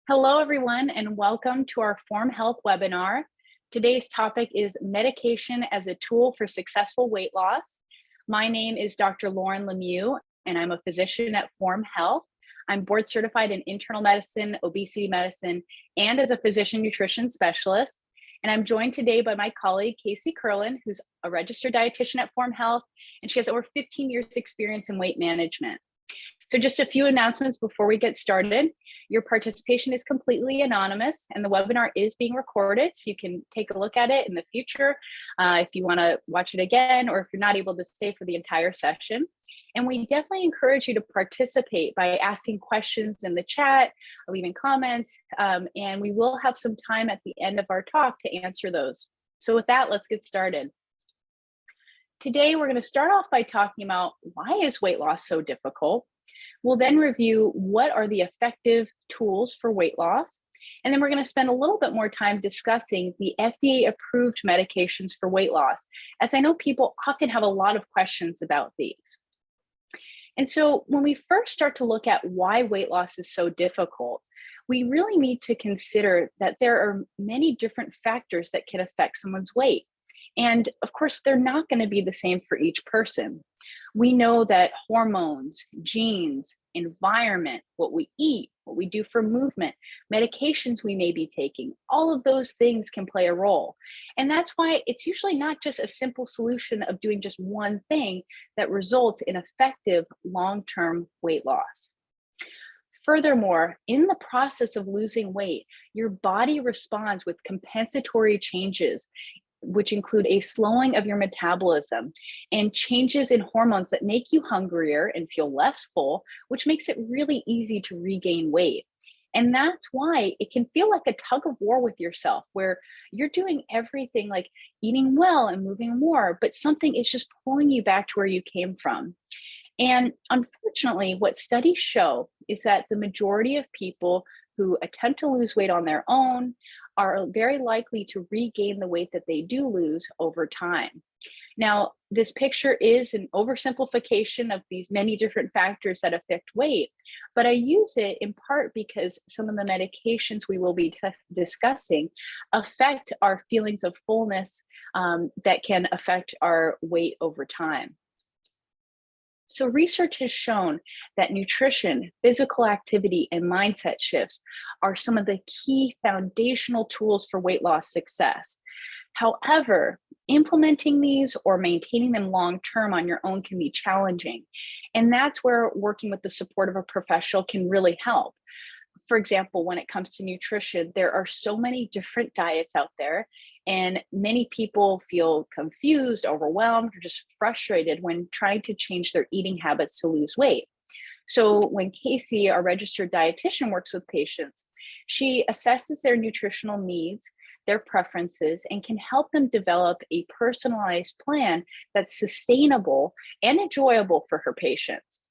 Hello, everyone, and welcome to our Form Health webinar. Today's topic is medication as a tool for successful weight loss. My name is Dr. Lauren Lemieux, and I'm a physician at Form Health. I'm board certified in internal medicine, obesity medicine, and as a physician nutrition specialist. And I'm joined today by my colleague, Casey Curlin, who's a registered dietitian at Form Health, and she has over 15 years experience in weight management. So just a few announcements before we get started. Your participation is completely anonymous and the webinar is being recorded, so you can take a look at it in the future if you want to watch it again, or if you're not able to stay for the entire session. And we definitely encourage you to participate by asking questions in the chat, leaving comments, and we will have some time at the end of our talk to answer those. So with that, let's get started. Today, we're going to start off by talking about why is weight loss so difficult. We'll then review what are the effective tools for weight loss. And then we're going to spend a little bit more time discussing the FDA-approved medications for weight loss, as I know people often have a lot of questions about these. And so when we first start to look at why weight loss is so difficult, we really need to consider that there are many different factors that can affect someone's weight. And of course, they're not going to be the same for each person. We know that hormones, genes, environment, what we eat, what we do for movement, medications we may be taking, all of those things can play a role. And that's why it's usually not just a simple solution of doing just one thing that results in effective long-term weight loss. Furthermore, in the process of losing weight, your body responds with compensatory changes, which include a slowing of your metabolism and changes in hormones that make you hungrier and feel less full, which makes it really easy to regain weight. And that's why it can feel like a tug of war with yourself, where you're doing everything like eating well and moving more, but something is just pulling you back to where you came from. And unfortunately, what studies show is that the majority of people who attempt to lose weight on their own are very likely to regain the weight that they do lose over time. Now, this picture is an oversimplification of these many different factors that affect weight, but I use it in part because some of the medications we will be discussing affect our feelings of fullness that can affect our weight over time. So research has shown that nutrition, physical activity, and mindset shifts are some of the key foundational tools for weight loss success. However, implementing these or maintaining them long-term on your own can be challenging. And that's where working with the support of a professional can really help. For example, when it comes to nutrition, there are so many different diets out there, and many people feel confused, overwhelmed, or just frustrated when trying to change their eating habits to lose weight. So when Casey, our registered dietitian, works with patients, she assesses their nutritional needs, their preferences, and can help them develop a personalized plan that's sustainable and enjoyable for her patients.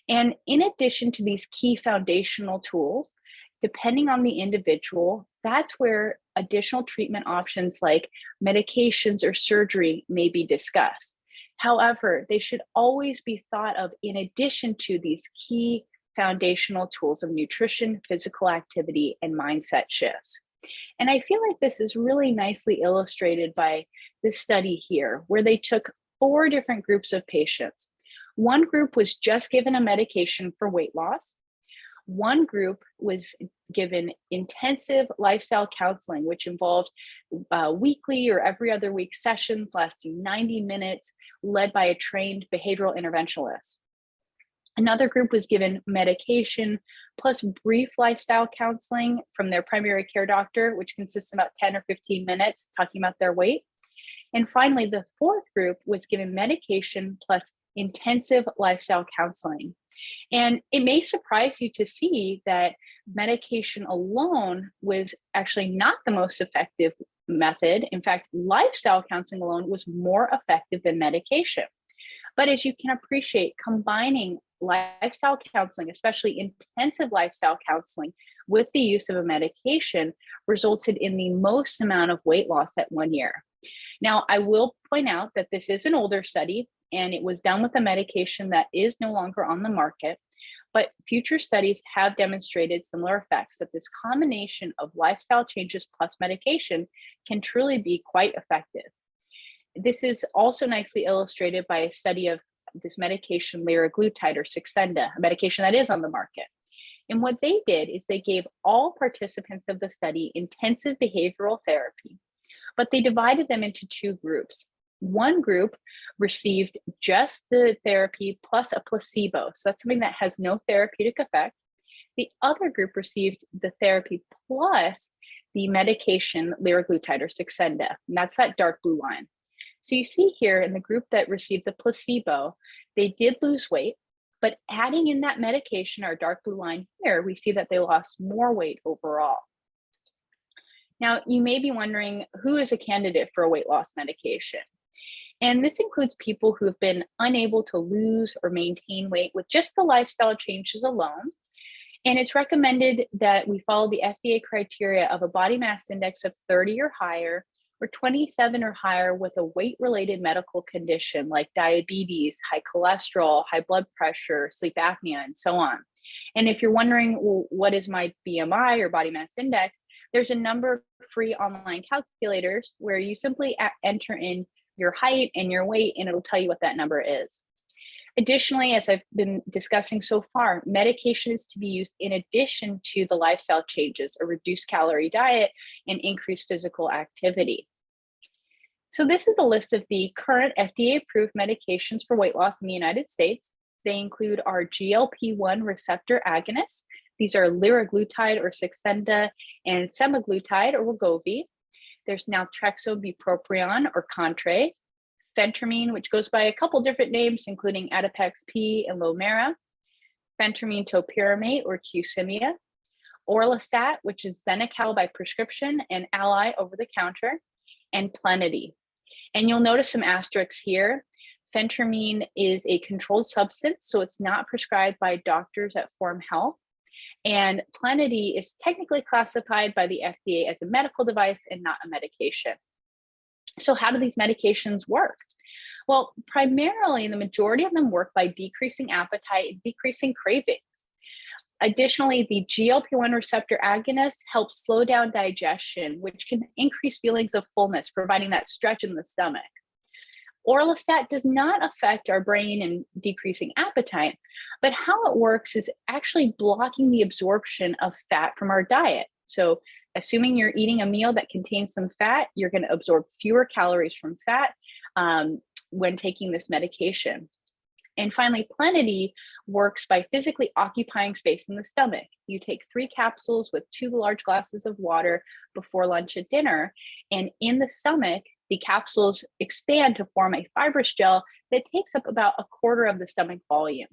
And in addition to these key foundational tools, depending on the individual, that's where additional treatment options like medications or surgery may be discussed. However, they should always be thought of in addition to these key foundational tools of nutrition, physical activity, and mindset shifts. And I feel like this is really nicely illustrated by this study here, where they took 4 different groups of patients. One group was just given a medication for weight loss. One group was given intensive lifestyle counseling, which involved weekly or every other week sessions lasting 90 minutes, led by a trained behavioral interventionist. Another group was given medication plus brief lifestyle counseling from their primary care doctor, which consists of about 10 or 15 minutes talking about their weight. And finally, the 4th group was given medication plus intensive lifestyle counseling. And it may surprise you to see that medication alone was actually not the most effective method. In fact, lifestyle counseling alone was more effective than medication. But as you can appreciate, combining lifestyle counseling, especially intensive lifestyle counseling, with the use of a medication resulted in the most amount of weight loss at 1 year. Now, I will point out that this is an older study, and it was done with a medication that is no longer on the market. but future studies have demonstrated similar effects, that this combination of lifestyle changes plus medication can truly be quite effective. This is also nicely illustrated by a study of this medication liraglutide or Saxenda, a medication that is on the market. And what they did is they gave all participants of the study intensive behavioral therapy, but they divided them into two groups. One group received just the therapy plus a placebo, so that's something that has no therapeutic effect. The other group received the therapy plus the medication liraglutide or Saxenda, and that's that dark blue line. So you see here in the group that received the placebo, they did lose weight, but adding in that medication, our dark blue line here, we see that they lost more weight overall. Now, you may be wondering, who is a candidate for a weight loss medication? And this includes people who have been unable to lose or maintain weight with just the lifestyle changes alone. And it's recommended that we follow the FDA criteria of a body mass index of 30 or higher, or 27 or higher with a weight-related medical condition like diabetes, high cholesterol, high blood pressure, sleep apnea, and so on. And if you're wondering, well, what is my BMI or body mass index, there's a number of free online calculators where you simply enter in your height and your weight, and it'll tell you what that number is. Additionally, as I've been discussing so far, medication is to be used in addition to the lifestyle changes, a reduced calorie diet, and increased physical activity. So this is a list of the current FDA-approved medications for weight loss in the United States. They include our GLP-1 receptor agonists. These are liraglutide or Saxenda and semaglutide or Wegovy. There's naltrexone bupropion or Contrave, Phentermine, which goes by a couple different names, including Adipex-P and Lemieux, Phentermine topiramate or Qsymia, Orlistat, which is Xenical by prescription and Ally over the counter, and Plenity. And you'll notice some asterisks here. Phentermine is a controlled substance, so it's not prescribed by doctors at Form Health. And Plenity is technically classified by the FDA as a medical device and not a medication. So how do these medications work? Well, primarily, the majority of them work by decreasing appetite and decreasing cravings. Additionally, the GLP-1 receptor agonist helps slow down digestion, which can increase feelings of fullness, providing that stretch in the stomach. Orlistat does not affect our brain in decreasing appetite, but how it works is actually blocking the absorption of fat from our diet. So assuming you're eating a meal that contains some fat, you're going to absorb fewer calories from fat when taking this medication. And finally, Plenity works by physically occupying space in the stomach. You take 3 capsules with 2 large glasses of water before lunch and dinner, and in the stomach, the capsules expand to form a fibrous gel that takes up about a quarter of the stomach volume.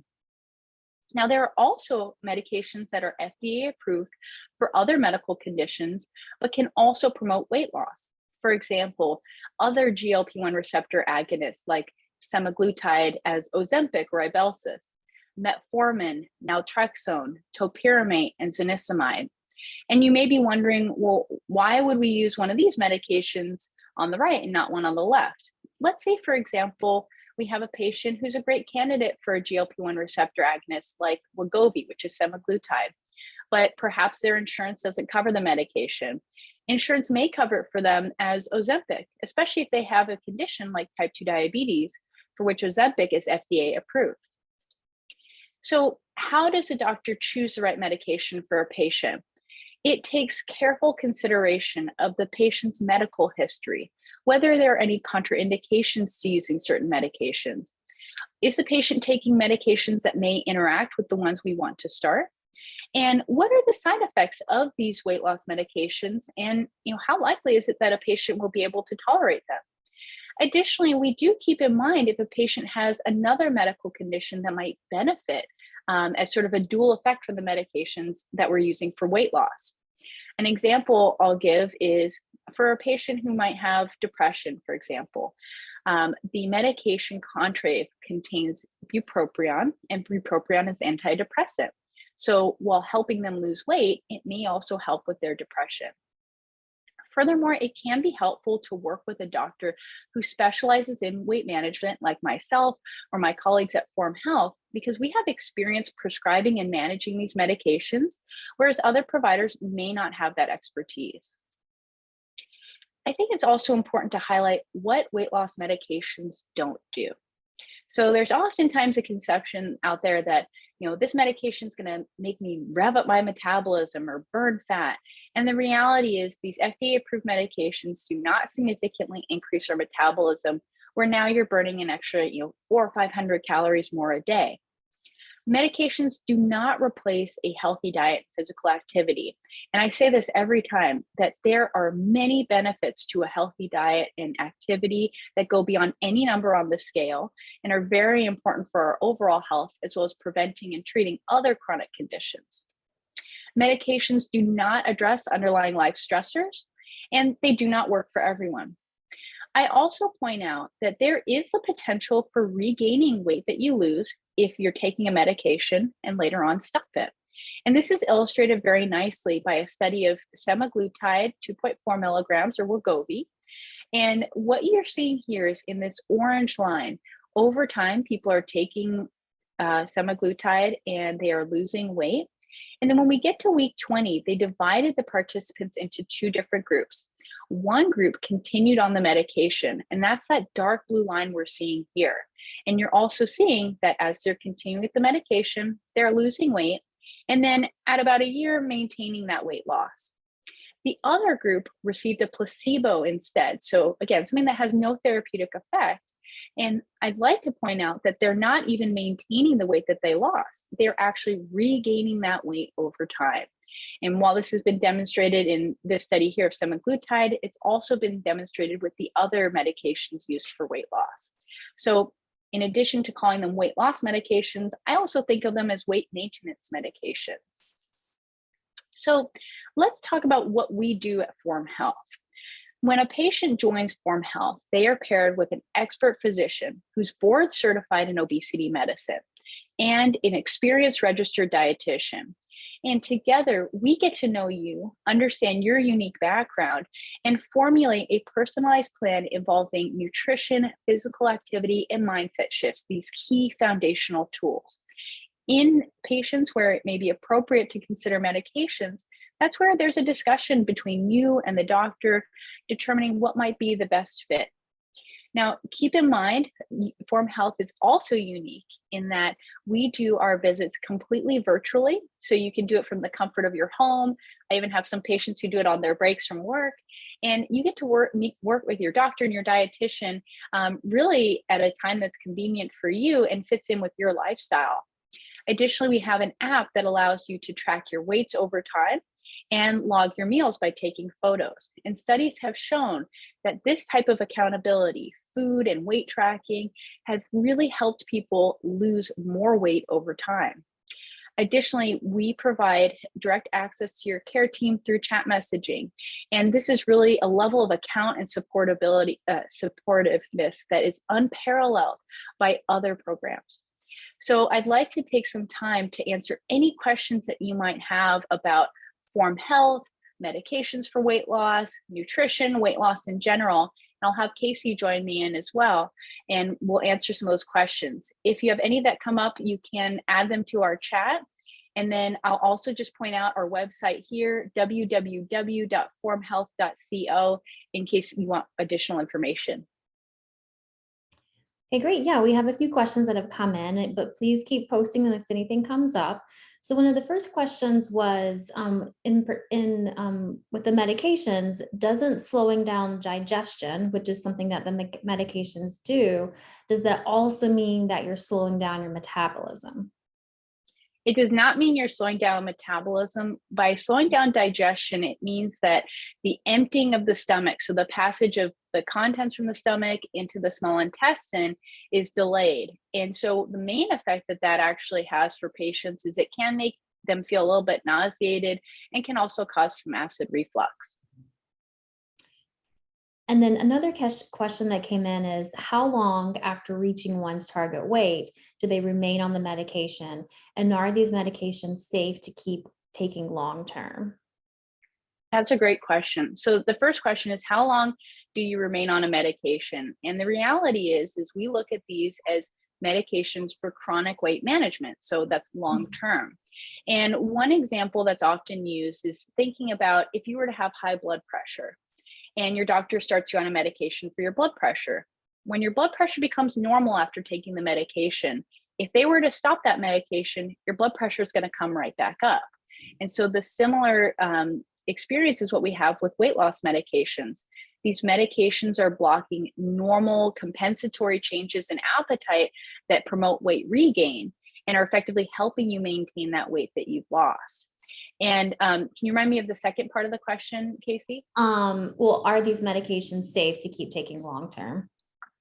Now, there are also medications that are FDA approved for other medical conditions, but can also promote weight loss. For example, other GLP-1 receptor agonists like semaglutide as Ozempic or Rybelsus, metformin, naltrexone, topiramate, and zonisamide. And you may be wondering, well, why would we use one of these medications on the right and not one on the left? Let's say, for example, we have a patient who's a great candidate for a GLP-1 receptor agonist like Wegovy, which is semaglutide, but perhaps their insurance doesn't cover the medication. Insurance may cover it for them as Ozempic, especially if they have a condition like type 2 diabetes, for which Ozempic is FDA approved. So how does a doctor choose the right medication for a patient? It takes careful consideration of the patient's medical history, whether there are any contraindications to using certain medications. Is the patient taking medications that may interact with the ones we want to start? And what are the side effects of these weight loss medications? And how likely is it that a patient will be able to tolerate them? Additionally, we do keep in mind if a patient has another medical condition that might benefit as sort of a dual effect from the medications that we're using for weight loss. An example I'll give is for a patient who might have depression, for example. The medication Contrave contains bupropion, and bupropion is antidepressant. So while helping them lose weight, it may also help with their depression. furthermore, it can be helpful to work with a doctor who specializes in weight management, like myself or my colleagues at Form Health, because we have experience prescribing and managing these medications, whereas other providers may not have that expertise. I think it's also important to highlight what weight loss medications don't do. So there's oftentimes a conception out there that, this medication is going to make me rev up my metabolism or burn fat. And the reality is these FDA-approved medications do not significantly increase our metabolism, where now you're burning an extra, 400 or 500 calories more a day. Medications do not replace a healthy diet and physical activity. And I say this every time, that there are many benefits to a healthy diet and activity that go beyond any number on the scale and are very important for our overall health, as well as preventing and treating other chronic conditions. Medications do not address underlying life stressors, and they do not work for everyone. I also point out that there is the potential for regaining weight that you lose if you're taking a medication and later on stop it. And this is illustrated very nicely by a study of semaglutide, 2.4 milligrams, or Wegovy. And what you're seeing here is in this orange line, over time, people are taking semaglutide and they are losing weight. And then when we get to week 20, they divided the participants into two different groups. One group continued on the medication, and that's that dark blue line we're seeing here. And you're also seeing that as they're continuing with the medication, they're losing weight, and then at about a year, maintaining that weight loss. The other group received a placebo instead. So again, something that has no therapeutic effect. And I'd like to point out that they're not even maintaining the weight that they lost. They're actually regaining that weight over time. And while this has been demonstrated in this study here of semaglutide, it's also been demonstrated with the other medications used for weight loss. So in addition to calling them weight loss medications, I also think of them as weight maintenance medications. So let's talk about what we do at Form Health. When a patient joins Form Health, they are paired with an expert physician who's board certified in obesity medicine and an experienced registered dietitian. And together, we get to know you, understand your unique background, and formulate a personalized plan involving nutrition, physical activity, and mindset shifts, these key foundational tools. In patients where it may be appropriate to consider medications, that's where there's a discussion between you and the doctor determining what might be the best fit. Now, keep in mind, Form Health is also unique in that we do our visits completely virtually. So you can do it from the comfort of your home. I even have some patients who do it on their breaks from work. And you get to work with your doctor and your dietitian really at a time that's convenient for you and fits in with your lifestyle. Additionally, we have an app that allows you to track your weights over time and log your meals by taking photos. And studies have shown that this type of accountability, food and weight tracking, has really helped people lose more weight over time. Additionally, we provide direct access to your care team through chat messaging. And this is really a level of account and supportiveness that is unparalleled by other programs. So I'd like to take some time to answer any questions that you might have about Form Health, medications for weight loss, nutrition, weight loss in general. And I'll have Casey join me in as well, and we'll answer some of those questions. If you have any that come up, you can add them to our chat. And then I'll also just point out our website here, www.formhealth.co, in case you want additional information. Okay, great. Yeah, we have a few questions that have come in, but please keep posting them if anything comes up. So one of the first questions was with the medications, doesn't slowing down digestion, which is something that the medications do, does that also mean that you're slowing down your metabolism? It does not mean you're slowing down metabolism. By slowing down digestion, it means that the emptying of the stomach, so the passage of the contents from the stomach into the small intestine, is delayed. And so the main effect that that actually has for patients is it can make them feel a little bit nauseated and can also cause some acid reflux. And then another question that came in is, how long after reaching one's target weight do they remain on the medication? And are these medications safe to keep taking long term? That's a great question. So the first question is, how long do you remain on a medication? And the reality is we look at these as medications for chronic weight management. So that's long term. And one example that's often used is thinking about if you were to have high blood pressure and your doctor starts you on a medication for your blood pressure. When your blood pressure becomes normal after taking the medication, if they were to stop that medication, your blood pressure is going to come right back up. And so the similar experience is what we have with weight loss medications. These medications are blocking normal compensatory changes in appetite that promote weight regain and are effectively helping you maintain that weight that you've lost. And can you remind me of the second part of the question, Casey? Well, are these medications safe to keep taking long term?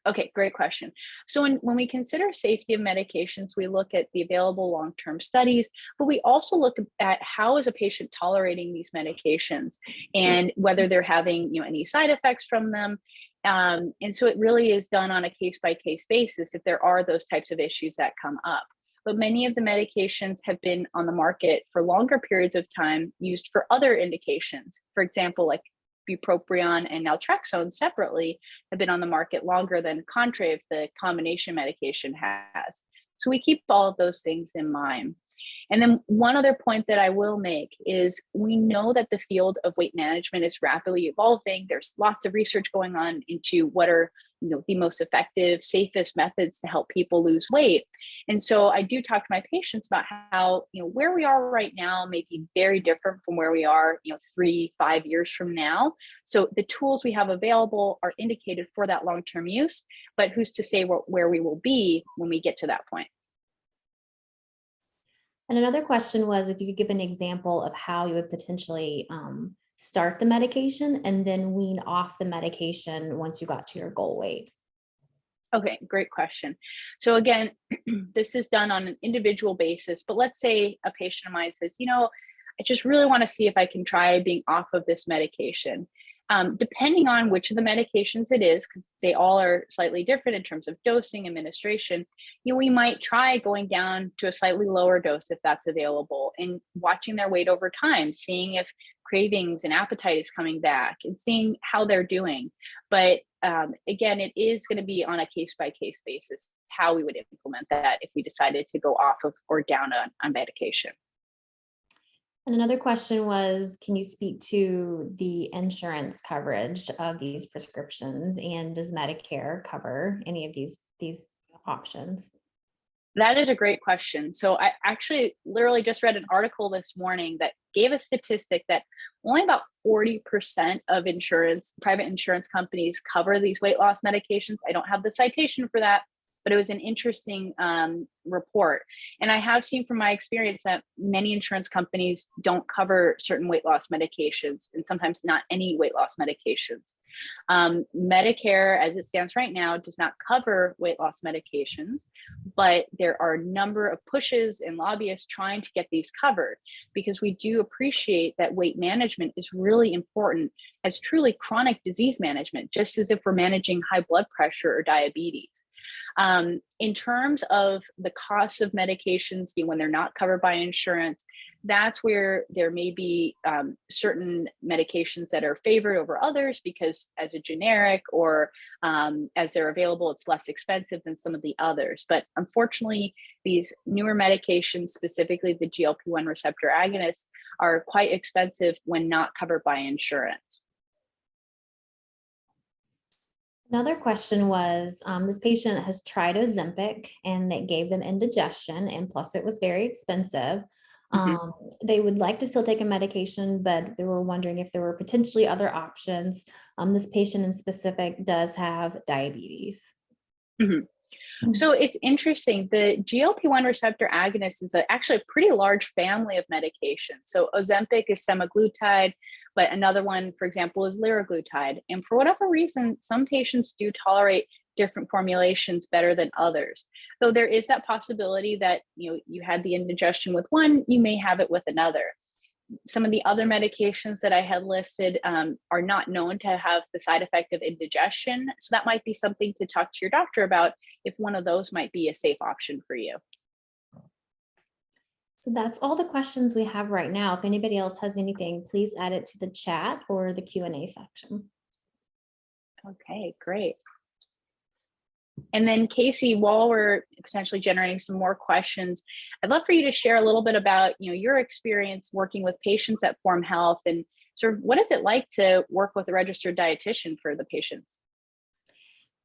Okay, great question. So when we consider safety of medications, we look at the available long-term studies, but we also look at how is a patient tolerating these medications and whether they're having any side effects from them. And so it really is done on a case-by-case basis if there are those types of issues that come up. But many of the medications have been on the market for longer periods of time, used for other indications. For example, like bupropion and naltrexone separately have been on the market longer than Contrave, the combination medication, has. So we keep all of those things in mind. And then one other point that I will make is we know that the field of weight management is rapidly evolving. There's lots of research going on into what are the most effective, safest methods to help people lose weight. And so I do talk to my patients about how where we are right now may be very different from where we are 3-5 years from now. So the tools we have available are indicated for that long-term use, but who's to say where we will be when we get to that point? And another question was if you could give an example of how you would potentially start the medication and then wean off the medication once you got to your goal weight. Okay, great question. So again, this is done on an individual basis, but let's say a patient of mine says, I just really want to see if I can try being off of this medication. Depending on which of the medications it is, because they all are slightly different in terms of dosing, administration, we might try going down to a slightly lower dose if that's available and watching their weight over time, seeing if cravings and appetite is coming back and seeing how they're doing. But again, it is going to be on a case-by-case basis how we would implement that if we decided to go off of or down on medication. And another question was, can you speak to the insurance coverage of these prescriptions, and does Medicare cover any of these options? That is a great question. So I actually literally just read an article this morning that gave a statistic that only about 40% of private insurance companies cover these weight loss medications. I don't have the citation for that, but it was an interesting report. And I have seen from my experience that many insurance companies don't cover certain weight loss medications, and sometimes not any weight loss medications. Medicare, as it stands right now, does not cover weight loss medications, but there are a number of pushes and lobbyists trying to get these covered, because we do appreciate that weight management is really important as truly chronic disease management, just as if we're managing high blood pressure or diabetes. In terms of the cost of medications, when they're not covered by insurance, that's where there may be certain medications that are favored over others because as a generic or as they're available, it's less expensive than some of the others. But unfortunately, these newer medications, specifically the GLP-1 receptor agonists, are quite expensive when not covered by insurance. Another question was, this patient has tried Ozempic and it gave them indigestion, and plus it was very expensive. They would like to still take a medication, but they were wondering if there were potentially other options. This patient in specific does have diabetes. So it's interesting. The GLP-1 receptor agonist is actually a pretty large family of medications. So Ozempic is semaglutide, but another one, for example, is liraglutide. And for whatever reason, some patients do tolerate different formulations better than others. So there is that possibility that you had the indigestion with one, you may have it with another. Some of the other medications that I had listed are not known to have the side effect of indigestion. So that might be something to talk to your doctor about if one of those might be a safe option for you. So that's all the questions we have right now. If anybody else has anything, please add it to the chat or the Q&A section. Okay, great. And then Casey, while we're potentially generating some more questions, I'd love for you to share a little bit about, your experience working with patients at Form Health, and sort of what is it like to work with a registered dietitian for the patients?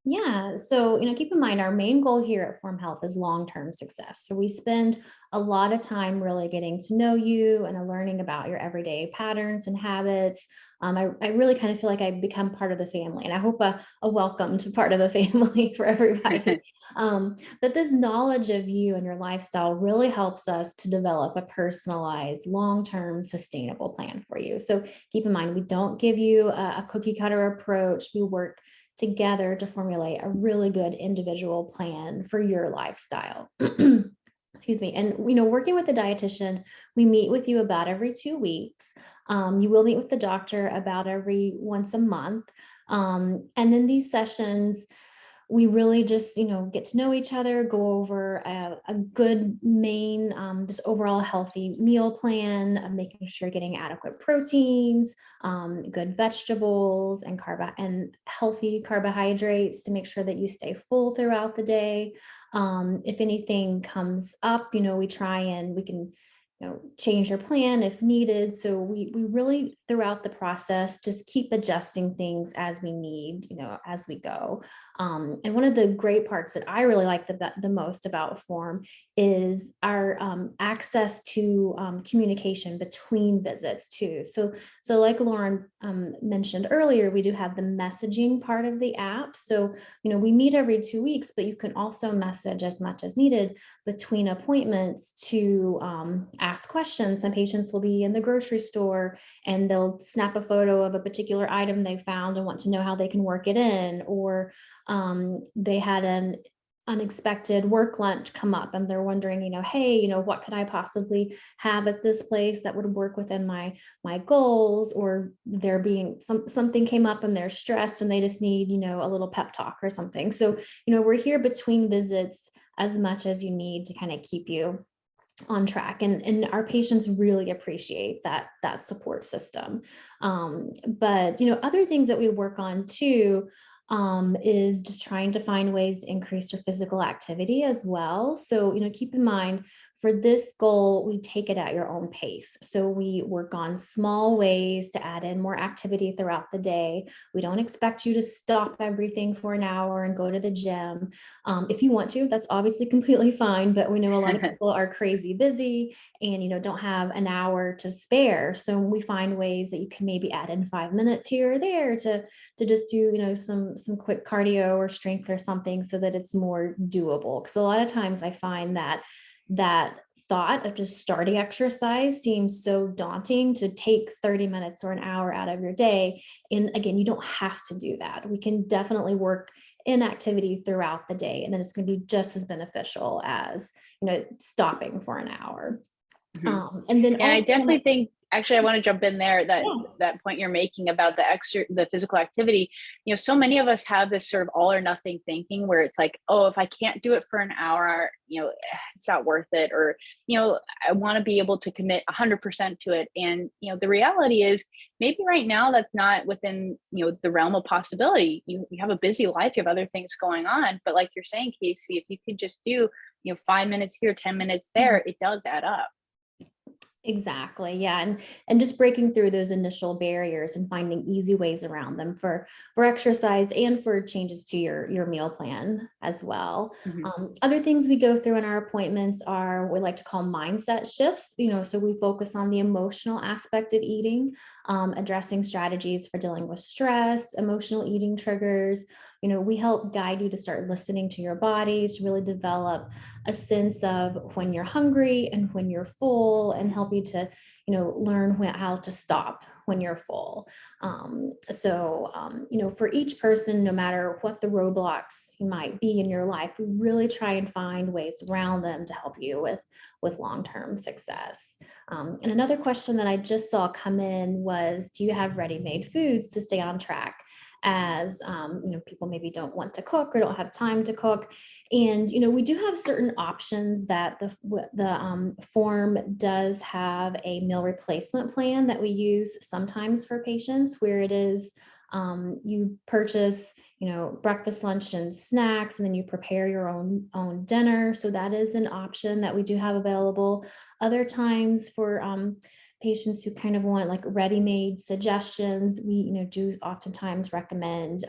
Yeah. So, keep in mind our main goal here at Form Health is long-term success. So we spend a lot of time really getting to know you and learning about your everyday patterns and habits. I really kind of feel like I've become part of the family, and I hope a welcome to part of the family for everybody. But this knowledge of you and your lifestyle really helps us to develop a personalized, long-term, sustainable plan for you. So keep in mind, we don't give you a cookie cutter approach. We work together to formulate a really good individual plan for your lifestyle. Excuse me. And, working with the dietitian, we meet with you about every 2 weeks. You will meet with the doctor about every once a month. And in these sessions, we really just, get to know each other, go over a good main, just overall healthy meal plan, of making sure you're getting adequate proteins, good vegetables and and healthy carbohydrates to make sure that you stay full throughout the day. If anything comes up, we can change your plan if needed. So we really throughout the process just keep adjusting things as we need, as we go. And one of the great parts that I really like the most about Form is our access to communication between visits too. So like Lauren mentioned earlier, we do have the messaging part of the app. So we meet every 2 weeks, but you can also message as much as needed between appointments to ask questions. Some patients will be in the grocery store and they'll snap a photo of a particular item they found and want to know how they can work it in, or they had an unexpected work lunch come up and they're wondering, hey, what could I possibly have at this place that would work within my goals, or there being something came up and they're stressed and they just need, a little pep talk or something. So, we're here between visits as much as you need to kind of keep you on track, and our patients really appreciate that support system. But other things that we work on too is just trying to find ways to increase your physical activity as well. So keep in mind, for this goal, we take it at your own pace. So we work on small ways to add in more activity throughout the day. We don't expect you to stop everything for an hour and go to the gym. If you want to, that's obviously completely fine, but we know a lot of people are crazy busy and don't have an hour to spare. So we find ways that you can maybe add in 5 minutes here or there to just do some quick cardio or strength or something, so that it's more doable. Because a lot of times I find that thought of just starting exercise seems so daunting, to take 30 minutes or an hour out of your day. And again, you don't have to do that. We can definitely work in activity throughout the day, and then it's going to be just as beneficial as stopping for an hour. And then I also, definitely think, actually, I want to jump in there, that yeah. that point you're making about the physical activity. So many of us have this sort of all or nothing thinking, where it's like, oh, if I can't do it for an hour, it's not worth it, or I want to be able to commit 100% to it. And the reality is, maybe right now that's not within the realm of possibility. You have a busy life, you have other things going on, but like you're saying, Casey, if you could just do 5 minutes here, 10 minutes there, it does add up. Exactly. Yeah. And just breaking through those initial barriers and finding easy ways around them for exercise and for changes to your meal plan as well. Mhm. Other things we go through in our appointments are we like to call mindset shifts. So we focus on the emotional aspect of eating, addressing strategies for dealing with stress, emotional eating triggers. We help guide you to start listening to your body, to really develop a sense of when you're hungry and when you're full, and help you to, learn how to stop when you're full. For each person, no matter what the roadblocks might be in your life, we really try and find ways around them to help you with long-term success. And another question that I just saw come in was, do you have ready-made foods to stay on track? as, people maybe don't want to cook or don't have time to cook. And, we do have certain options that the form does have a meal replacement plan that we use sometimes for patients, where it is, you purchase, breakfast, lunch, and snacks, and then you prepare your own dinner. So that is an option that we do have available. Other times for patients who kind of want like ready-made suggestions, we do oftentimes recommend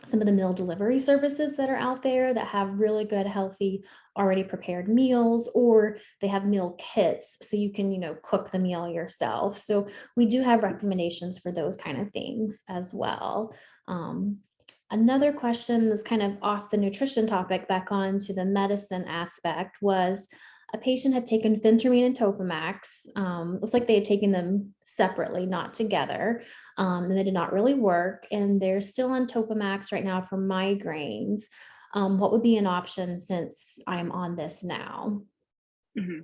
some of the meal delivery services that are out there that have really good, healthy, already prepared meals, or they have meal kits so you can, cook the meal yourself. So we do have recommendations for those kind of things as well. Another question that's kind of off the nutrition topic, back on to the medicine aspect, was a patient had taken Phentermine and Topamax. Looks like they had taken them separately, not together. And they did not really work. And they're still on Topamax right now for migraines. What would be an option since I'm on this now? Mm-hmm.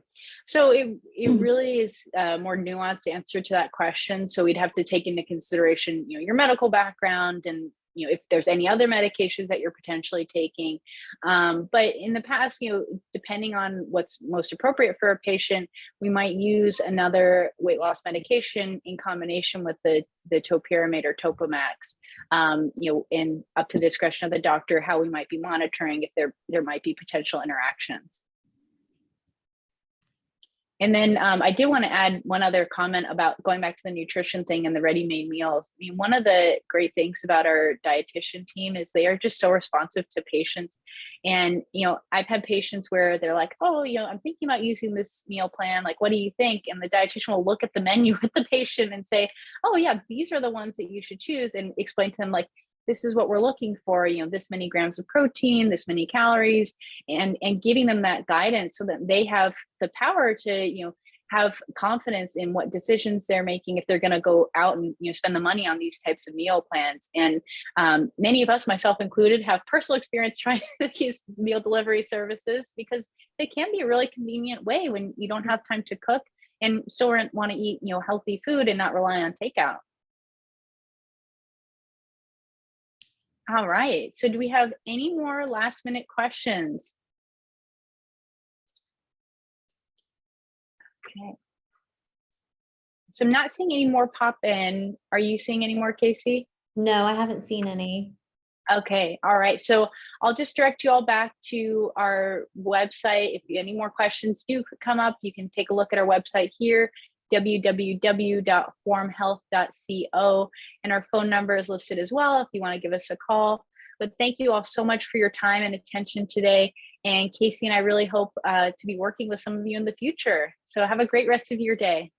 So it really is a more nuanced answer to that question. So we'd have to take into consideration, your medical background and, if there's any other medications that you're potentially taking. But in the past, depending on what's most appropriate for a patient, we might use another weight loss medication in combination with the topiramate or Topamax, and up to the discretion of the doctor, how we might be monitoring if there might be potential interactions. And then I do want to add one other comment about going back to the nutrition thing and the ready-made meals. I mean, one of the great things about our dietitian team is they are just so responsive to patients. And, I've had patients where they're like, oh, I'm thinking about using this meal plan. Like, what do you think? And the dietitian will look at the menu with the patient and say, oh, yeah, these are the ones that you should choose, and explain to them, like, this is what we're looking for, this many grams of protein, this many calories, and giving them that guidance so that they have the power to, have confidence in what decisions they're making if they're going to go out and, spend the money on these types of meal plans. And many of us, myself included, have personal experience trying these meal delivery services, because they can be a really convenient way when you don't have time to cook and still want to eat, healthy food and not rely on takeout. All right. So do we have any more last minute questions? Okay. So I'm not seeing any more pop in. Are you seeing any more, Casey? No, I haven't seen any. Okay. All right. So I'll just direct you all back to our website. If any more questions do come up, you can take a look at our website here, www.formhealth.co, and our phone number is listed as well if you want to give us a call. But thank you all so much for your time and attention today. And Casey and I really hope to be working with some of you in the future. So have a great rest of your day.